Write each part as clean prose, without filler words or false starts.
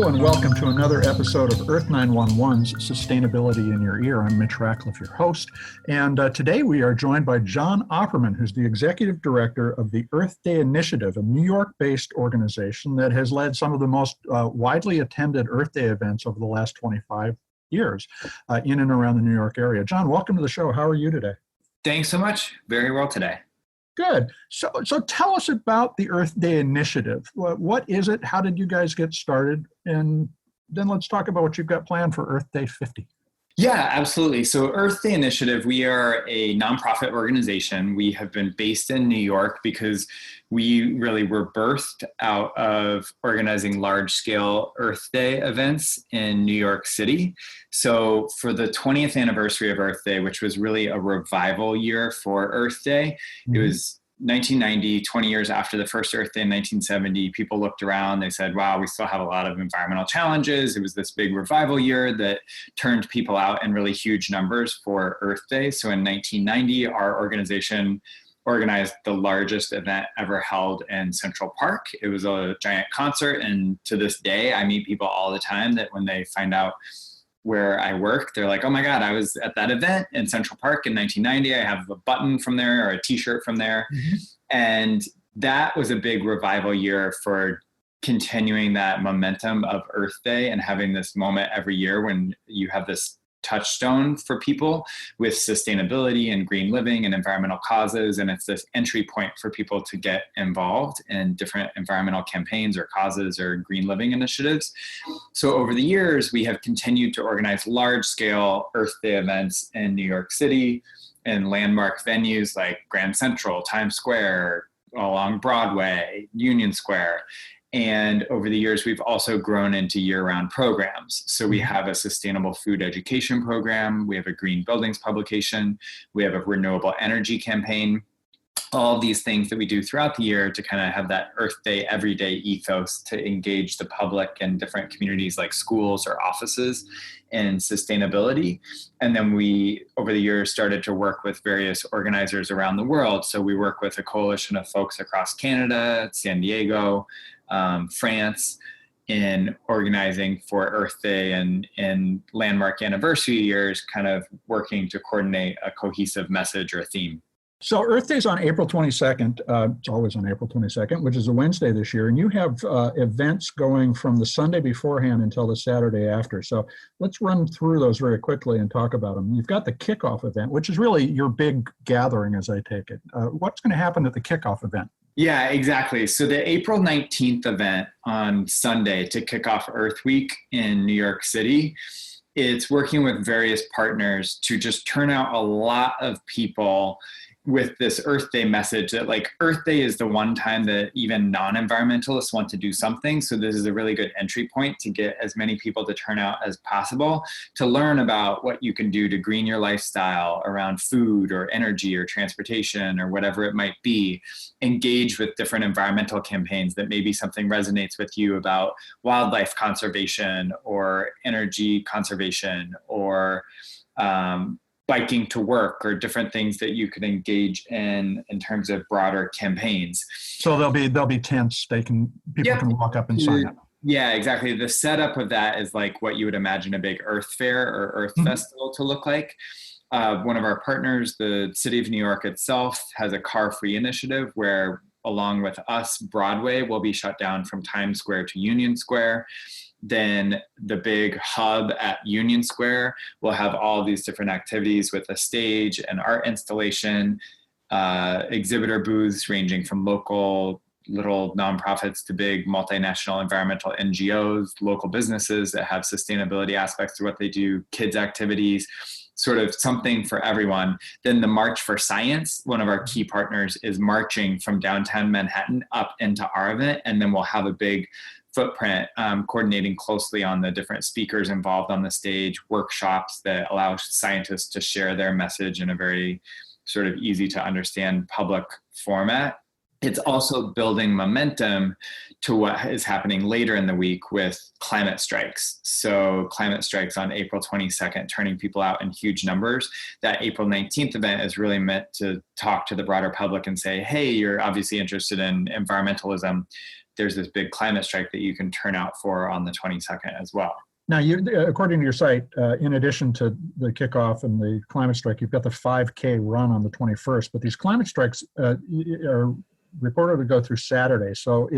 Hello and welcome to another episode of Earth911's Sustainability in Your Ear. I'm Mitch Ratcliffe, your host, and today we are joined by John Oppermann, who's the Executive Director of the Earth Day Initiative, a New York-based organization that has led some of the most widely attended Earth Day events over the last 25 years in and around the New York area. John, welcome to the show. How are you today? Thanks so much. Very well today. Good. So tell us about the Earth Day Initiative. What is it? How did you guys get started? And then let's talk about what you've got planned for Earth Day 50. Yeah, absolutely. So Earth Day Initiative, we are a nonprofit organization. We have been based in New York because we really were birthed out of organizing large-scale Earth Day events in New York City. So for the 20th anniversary of Earth Day, which was really a revival year for Earth Day, it was 1990, 20 years after the first Earth Day in 1970, people looked around, they said, wow, we still have a lot of environmental challenges. It was this big revival year that turned people out in really huge numbers for Earth Day. So in 1990, our organization organized the largest event ever held in Central Park. It was a giant concert, and to this day, I meet people all the time that when they find out where I work, they're like, oh my God, I was at that event in Central Park in 1990. I have a button from there or a t-shirt from there. Mm-hmm. And that was a big revival year for continuing that momentum of Earth Day and having this moment every year when you have this touchstone for people with sustainability and green living and environmental causes. And it's this entry point for people to get involved in different environmental campaigns or causes or green living initiatives. So over the years, we have continued to organize large scale Earth Day events in New York City and landmark venues like Grand Central, Times Square, along Broadway, Union Square. And over the years, we've also grown into year-round programs. So we have a sustainable food education program. We have a green buildings publication. We have a renewable energy campaign. All of these things that we do throughout the year to kind of have that Earth Day, everyday ethos to engage the public and different communities like schools or offices in sustainability. And then we, over the years, started to work with various organizers around the world. So we work with a coalition of folks across Canada, San Diego, France, in organizing for Earth Day and landmark anniversary years, kind of working to coordinate a cohesive message or theme. So Earth Day is on April 22nd. It's always on April 22nd, which is a Wednesday this year. And you have events going from the Sunday beforehand until the Saturday after. So let's run through those very quickly and talk about them. You've got the kickoff event, which is really your big gathering, as I take it. What's going to happen at the kickoff event? Yeah, exactly. So the April 19th event on Sunday to kick off Earth Week in New York City, it's working with various partners to just turn out a lot of people with this Earth Day message that like Earth Day is the one time that even non-environmentalists want to do something. So this is a really good entry point to get as many people to turn out as possible to learn about what you can do to green your lifestyle around food or energy or transportation or whatever it might be. Engage with different environmental campaigns that maybe something resonates with you about wildlife conservation or energy conservation or biking to work or different things that you could engage in terms of broader campaigns. So there'll be tents. People can walk up and sign up. Yeah, exactly. The setup of that is like what you would imagine a big Earth Fair or Earth Festival to look like. One of our partners, the City of New York itself, has a car-free initiative where, along with us, Broadway will be shut down from Times Square to Union Square. Then the big hub at Union Square will have all these different activities with a stage, an art installation, exhibitor booths ranging from local little nonprofits to big multinational environmental NGOs, local businesses that have sustainability aspects to what they do, kids activities, sort of something for everyone. Then the March for Science, one of our key partners, is marching from downtown Manhattan up into our event, and then we'll have a big footprint, coordinating closely on the different speakers involved on the stage, workshops that allow scientists to share their message in a very sort of easy to understand public format. It's also building momentum to what is happening later in the week with climate strikes. So climate strikes on April 22nd, turning people out in huge numbers. That April 19th event is really meant to talk to the broader public and say, hey, you're obviously interested in environmentalism. There's this big climate strike that you can turn out for on the 22nd as well. Now, according to your site, in addition to the kickoff and the climate strike, you've got the 5K run on the 21st. But these climate strikes are reported to go through Saturday. So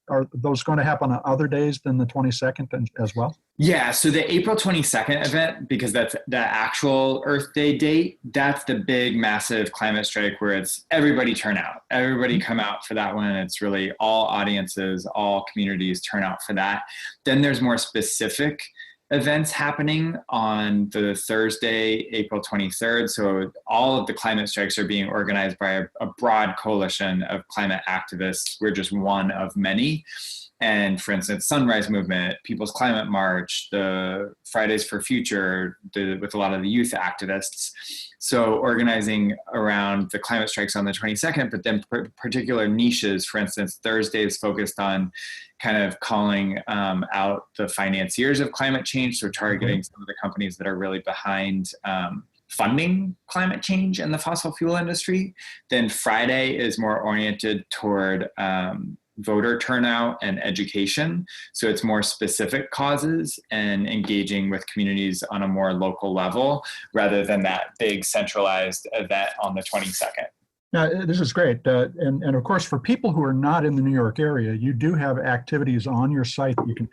are those going to happen on other days than the 22nd as well? Yeah, so the April 22nd event, because that's the actual Earth Day date, that's the big, massive climate strike where it's everybody turn out. Everybody come out for that one. It's really all audiences, all communities turn out for that. Then there's more specific events happening on the Thursday, April 23rd. So all of the climate strikes are being organized by a broad coalition of climate activists. We're just one of many. And for instance, Sunrise Movement, People's Climate March, the Fridays for Future, with a lot of the youth activists. So organizing around the climate strikes on the 22nd, but then particular niches. For instance, Thursday is focused on kind of calling out the financiers of climate change. So targeting some of the companies that are really behind funding climate change in the fossil fuel industry. Then Friday is more oriented toward voter turnout and education. So it's more specific causes and engaging with communities on a more local level rather than that big centralized event on the 22nd. Now, this is great. And of course, for people who are not in the New York area, you do have activities on your site that you can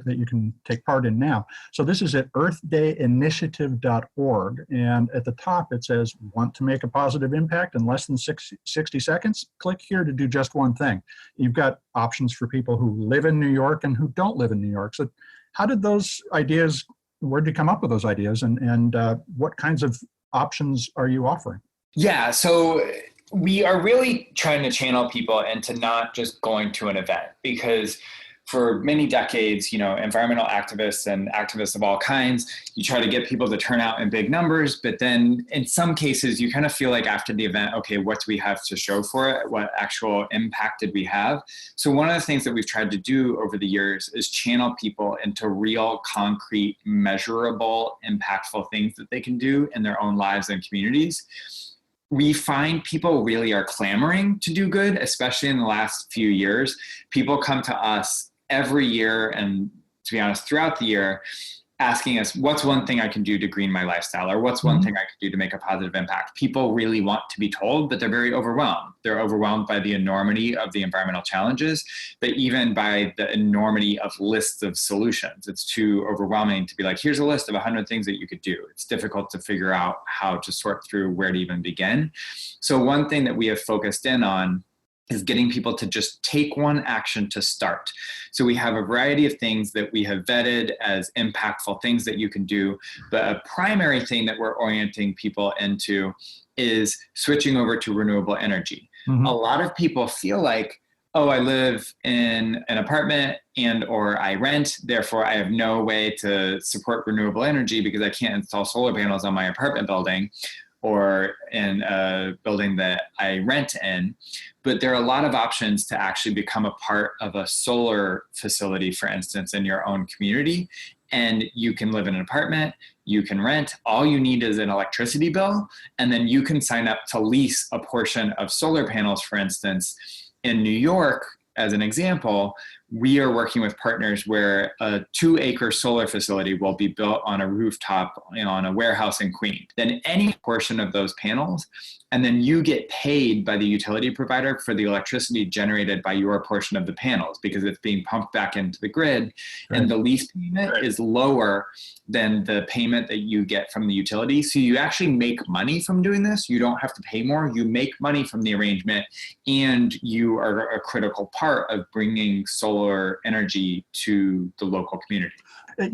that you can take part in now. So this is at earthdayinitiative.org. And at the top, it says, want to make a positive impact in less than 60 seconds? Click here to do just one thing. You've got options for people who live in New York and who don't live in New York. So how did those ideas, where did you come up with those ideas? And what kinds of options are you offering? Yeah, so we are really trying to channel people into not just going to an event, because for many decades, environmental activists and activists of all kinds, you try to get people to turn out in big numbers, but then in some cases you kind of feel like after the event, okay, what do we have to show for it? What actual impact did we have? So one of the things that we've tried to do over the years is channel people into real, concrete, measurable, impactful things that they can do in their own lives and communities. We find people really are clamoring to do good, especially in the last few years. People come to us every year, and to be honest, throughout the year, asking us, what's one thing I can do to green my lifestyle? Or what's one thing I can do to make a positive impact? People really want to be told, but they're very overwhelmed. They're overwhelmed by the enormity of the environmental challenges, but even by the enormity of lists of solutions. It's too overwhelming to be like, here's a list of 100 things that you could do. It's difficult to figure out how to sort through where to even begin. So one thing that we have focused in on is getting people to just take one action to start. So we have a variety of things that we have vetted as impactful things that you can do. But a primary thing that we're orienting people into is switching over to renewable energy. A lot of people feel like, oh, I live in an apartment or I rent, therefore I have no way to support renewable energy because I can't install solar panels on my apartment building or in a building that I rent in. But there are a lot of options to actually become a part of a solar facility, for instance, in your own community. And you can live in an apartment, you can rent, all you need is an electricity bill, and then you can sign up to lease a portion of solar panels, for instance. In New York, as an example, we are working with partners where a 2-acre solar facility will be built on a rooftop on a warehouse in Queens. Then any portion of those panels, and then you get paid by the utility provider for the electricity generated by your portion of the panels because it's being pumped back into the grid. Right. And the lease payment is lower than the payment that you get from the utility. So you actually make money from doing this. You don't have to pay more. You make money from the arrangement, and you are a critical part of bringing solar energy to the local community.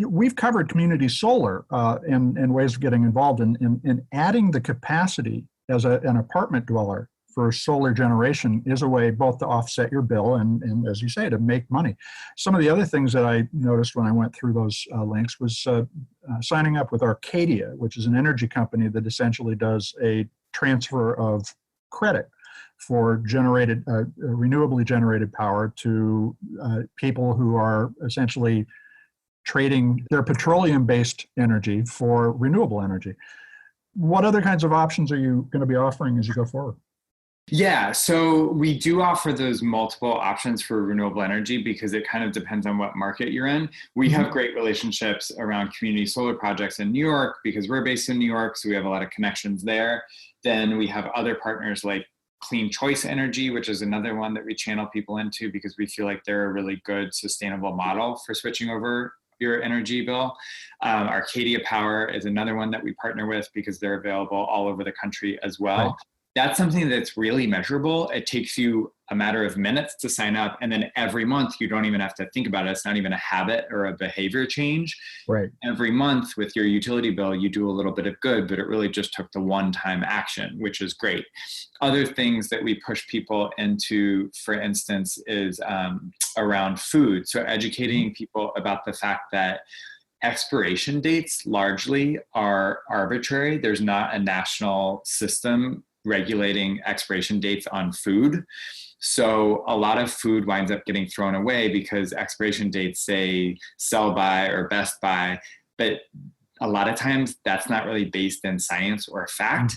We've covered community solar and ways of getting involved in adding the capacity as an apartment dweller for solar generation is a way both to offset your bill and as you say, to make money. Some of the other things that I noticed when I went through those links was signing up with Arcadia, which is an energy company that essentially does a transfer of credit for renewably generated power to people who are essentially trading their petroleum-based energy for renewable energy. What other kinds of options are you going to be offering as you go forward? Yeah, so we do offer those multiple options for renewable energy because it kind of depends on what market you're in. We have great relationships around community solar projects in New York because we're based in New York, so we have a lot of connections there. Then we have other partners like Clean Choice Energy, which is another one that we channel people into because we feel like they're a really good sustainable model for switching over your energy bill. Arcadia Power is another one that we partner with because they're available all over the country as well. Right. That's something that's really measurable. It takes you a matter of minutes to sign up. And then every month, you don't even have to think about it. It's not even a habit or a behavior change. Right. Every month with your utility bill, you do a little bit of good, but it really just took the one-time action, which is great. Other things that we push people into, for instance, is around food. So educating people about the fact that expiration dates largely are arbitrary. There's not a national system regulating expiration dates on food. So a lot of food winds up getting thrown away because expiration dates say sell by or best by, but a lot of times that's not really based in science or fact.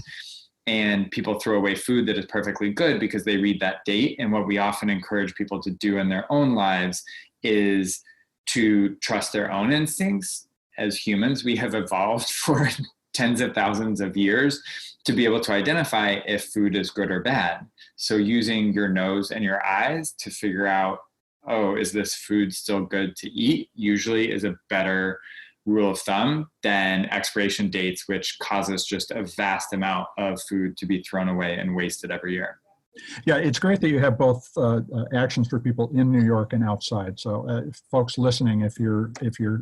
And people throw away food that is perfectly good because they read that date. And what we often encourage people to do in their own lives is to trust their own instincts. As humans, we have evolved for tens of thousands of years to be able to identify if food is good or bad. So using your nose and your eyes to figure out, oh, is this food still good to eat, usually is a better rule of thumb than expiration dates, which causes just a vast amount of food to be thrown away and wasted every year. Yeah, it's great that you have both actions for people in New York and outside. So folks listening, if you're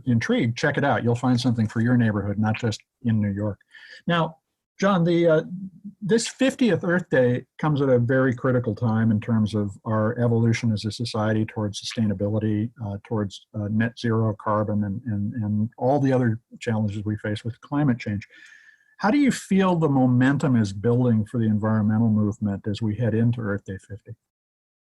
intrigued, check it out. You'll find something for your neighborhood, not just in New York. Now, John, this 50th Earth Day comes at a very critical time in terms of our evolution as a society towards sustainability, towards net zero carbon and all the other challenges we face with climate change. How do you feel the momentum is building for the environmental movement as we head into Earth Day 50?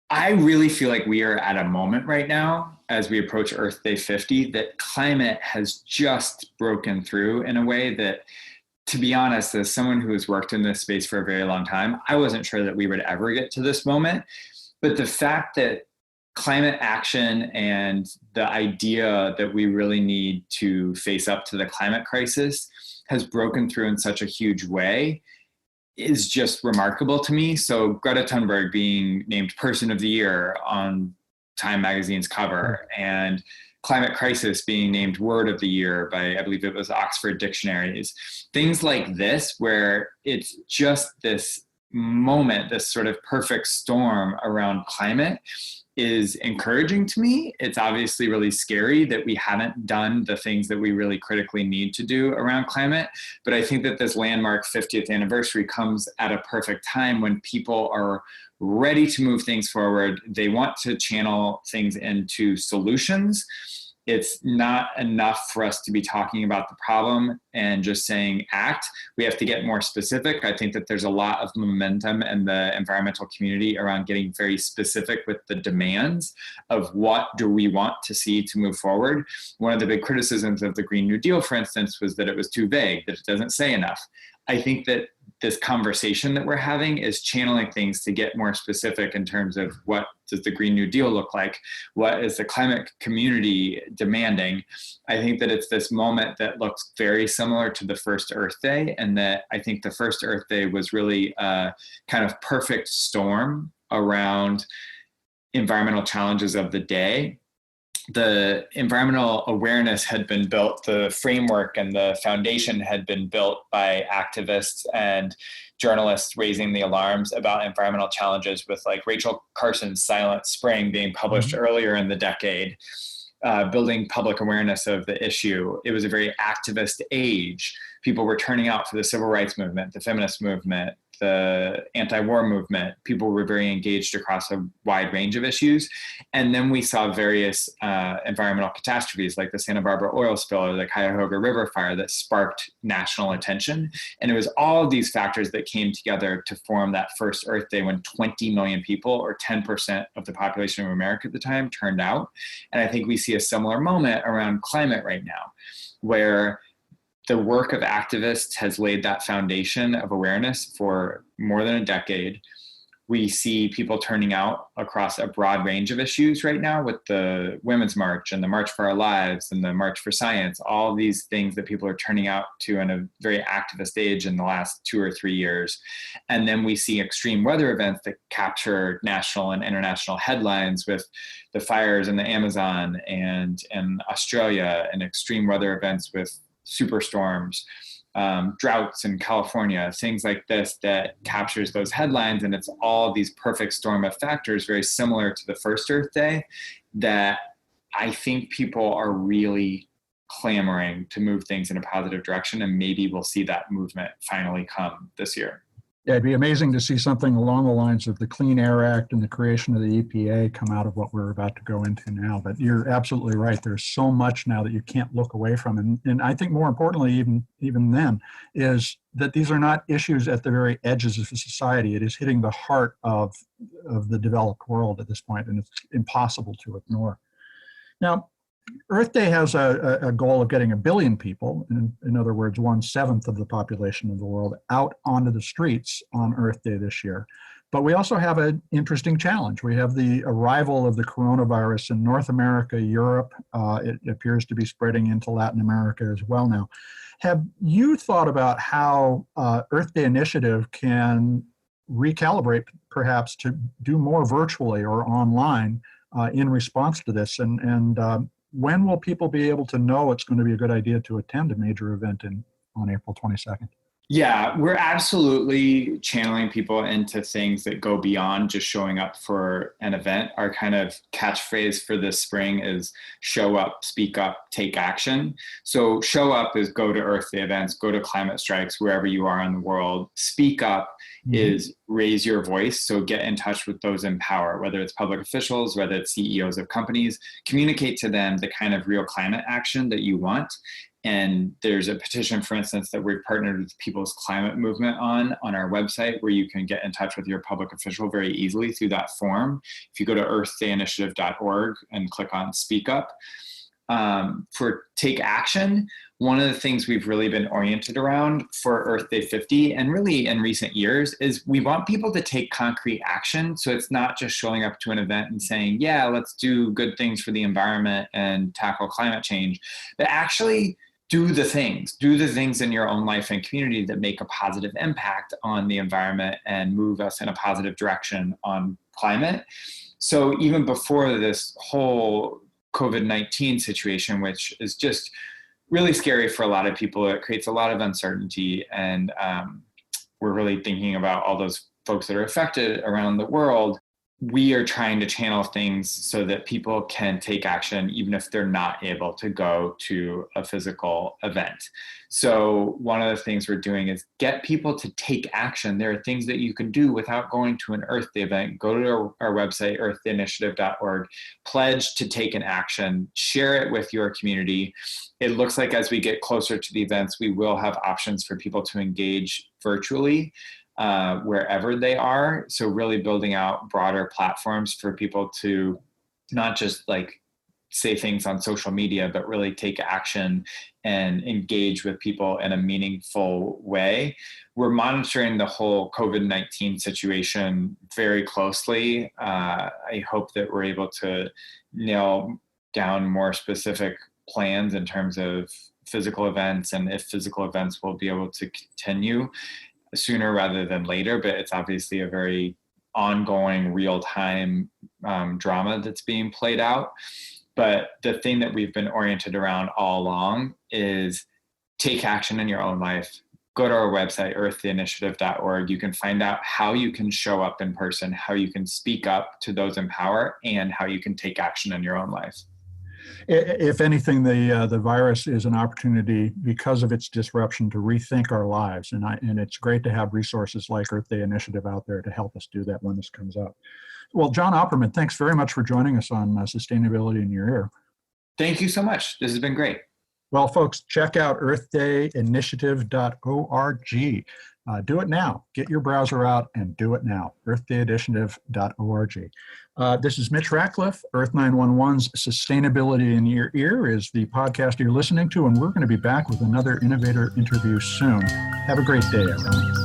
I really feel like we are at a moment right now as we approach Earth Day 50 that climate has just broken through in a way that, to be honest, as someone who has worked in this space for a very long time, I wasn't sure that we would ever get to this moment. But the fact that climate action and the idea that we really need to face up to the climate crisis has broken through in such a huge way is just remarkable to me. So Greta Thunberg being named Person of the Year on Time magazine's cover, and climate crisis being named Word of the Year by, I believe it was Oxford Dictionaries. Things like this, where it's just this moment, this sort of perfect storm around climate, is encouraging to me. It's obviously really scary that we haven't done the things that we really critically need to do around climate. But I think that this landmark 50th anniversary comes at a perfect time when people are ready to move things forward. They want to channel things into solutions. It's not enough for us to be talking about the problem and just saying act. We have to get more specific. I think that there's a lot of momentum in the environmental community around getting very specific with the demands of what do we want to see to move forward. One of the big criticisms of the Green New Deal, for instance, was that it was too vague, that it doesn't say enough. I think that this conversation that we're having is channeling things to get more specific in terms of what does the Green New Deal look like? What is the climate community demanding? I think that it's this moment that looks very similar to the first Earth Day, and that I think the first Earth Day was really a kind of perfect storm around environmental challenges of the day. The environmental awareness had been built, the framework and the foundation had been built by activists and journalists raising the alarms about environmental challenges, with like Rachel Carson's Silent Spring being published earlier in the decade, building public awareness of the issue. It was a very activist age. People were turning out for the civil rights movement, the feminist movement, the anti-war movement. People were very engaged across a wide range of issues. And then we saw various environmental catastrophes like the Santa Barbara oil spill or the Cuyahoga River fire that sparked national attention. And it was all of these factors that came together to form that first Earth Day when 20 million people, or 10% of the population of America at the time, turned out. And I think we see a similar moment around climate right now, where the work of activists has laid that foundation of awareness for more than a decade. We see people turning out across a broad range of issues right now with the Women's March and the March for Our Lives and the March for Science, all of these things that people are turning out to in a very activist age in the last 2 or 3 years. And then we see extreme weather events that capture national and international headlines with the fires in the Amazon and in Australia, and extreme weather events with superstorms, droughts in California, things like this that captures those headlines. And it's all these perfect storm of factors, very similar to the first Earth Day, that I think people are really clamoring to move things in a positive direction. And maybe we'll see that movement finally come this year. Yeah, it'd be amazing to see something along the lines of the Clean Air Act and the creation of the EPA come out of what we're about to go into now. But you're absolutely right. There's so much now that you can't look away from. And I think more importantly, even then, is that these are not issues at the very edges of society. It is hitting the heart of the developed world at this point, and it's impossible to ignore. Now, Earth Day has a goal of getting 1 billion people, in other words, 1/7 of the population of the world, out onto the streets on Earth Day this year. But we also have an interesting challenge. We have the arrival of the coronavirus in North America, Europe. It appears to be spreading into Latin America as well now. Have you thought about how Earth Day Initiative can recalibrate, perhaps, to do more virtually or online in response to this? And when will people be able to know it's going to be a good idea to attend a major event on April 22nd? Yeah, we're absolutely channeling people into things that go beyond just showing up for an event. Our kind of catchphrase for this spring is show up, speak up, take action. So show up is go to Earth Day events, go to climate strikes, wherever you are in the world. Speak up is raise your voice. So get in touch with those in power, whether it's public officials, whether it's CEOs of companies, communicate to them the kind of real climate action that you want. And there's a petition, for instance, that we've partnered with People's Climate Movement on our website, where you can get in touch with your public official very easily through that form. If you go to earthdayinitiative.org and click on Speak Up. For Take Action, one of the things we've really been oriented around for Earth Day 50, and really in recent years, is we want people to take concrete action. So it's not just showing up to an event and saying, yeah, let's do good things for the environment and tackle climate change, but actually do the things in your own life and community that make a positive impact on the environment and move us in a positive direction on climate. So even before this whole COVID-19 situation, which is just really scary for a lot of people, it creates a lot of uncertainty. And we're really thinking about all those folks that are affected around the world. We are trying to channel things so that people can take action even if they're not able to go to a physical event. So one of the things we're doing is get people to take action. There are things that you can do without going to an Earth Day event. Go to our website, earthdayinitiative.org, pledge to take an action, share it with your community. It looks like as we get closer to the events, we will have options for people to engage virtually wherever they are. So really building out broader platforms for people to not just like say things on social media, but really take action and engage with people in a meaningful way. We're monitoring the whole COVID-19 situation very closely. I hope that we're able to nail down more specific plans in terms of physical events, and if physical events will be able to continue sooner rather than later. But it's obviously a very ongoing, real-time drama that's being played out. But the thing that we've been oriented around all along is take action in your own life. Go to our website, earthdayinitiative.org. You can find out how you can show up in person, how you can speak up to those in power, and how you can take action in your own life. If anything, the virus is an opportunity because of its disruption to rethink our lives, and it's great to have resources like Earth Day Initiative out there to help us do that when this comes up. Well, John Oppermann, thanks very much for joining us on Sustainability in Your Ear. Thank you so much. This has been great. Well, folks, check out earthdayinitiative.org. Do it now. Get your browser out and do it now. earthdayinitiative.org. This is Mitch Ratcliffe. Earth911's Sustainability in Your Ear is the podcast you're listening to, and we're going to be back with another innovator interview soon. Have a great day, everyone.